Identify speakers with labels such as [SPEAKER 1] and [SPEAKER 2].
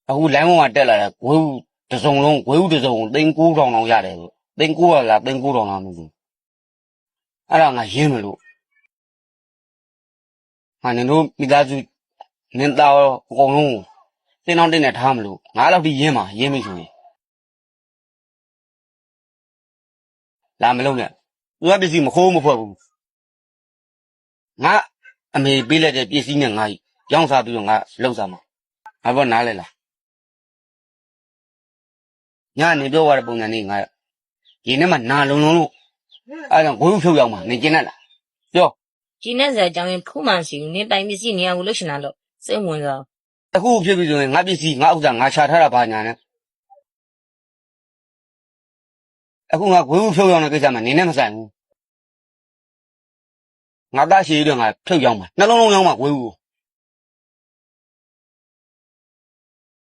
[SPEAKER 1] အခုလိုင်းဝတက်လာတဲ့ဂွေးဦးတစ်စုံလုံးဂွေးဦးတစ်စုံသိန်း9000တောင်ရတယ်ဆိုသိန်း900လားသိန်း9000လားမသိဘူးအဲ့ဒါငါရင်းမလို့ငါနင်တို့မိသားစုနင်သားရောအကုန်လုံးတင်းတောင်းတင်းနဲ့ထားမလို့ငါတော့ဒီရင်းမှာရင်းမိဆိုရင်လာမလုံးနဲ့သူကပစ္စည်းမခိုးမဖွဲ့ဘူးငါအမေပေးလိုက်တဲ့ပစ္စည်းနဲ့ငါရောင်းစားပြီးတော့ငါလှုပ်စားမှာငါဘောနားလဲလားညနေပြောရတဲ့ပုံစံလေးငါဒီနေ့မှနာလုံလုံလို့အဲ့ဒါဂွေးဦးဖြုတ်ရောက်မှာနေကျင်တတ်လားပြော
[SPEAKER 2] ဒီနေ့စားကြောင်းရင်ဖူးမှန်စီနင်းပိုင်ပစ္စည်းနေရာကိုလှုပ်ရှင်လာလို့စိတ်ဝင်စား
[SPEAKER 1] အခုဖြစ်ပြီဆိုရင်ငါပစ္စည်းငါဥစ္စာငါရှာထားတာဘာညာနဲ့အခုငါဂွေးဦးဖြုတ်ရောက်တဲ့ကိစ္စမှာနေနဲ့မဆိုင်ဘူးငါသားရှိရတော့ငါဖြုတ်ရောက်မှာနှလုံးလုံးရောက်မှာဂွေးဦး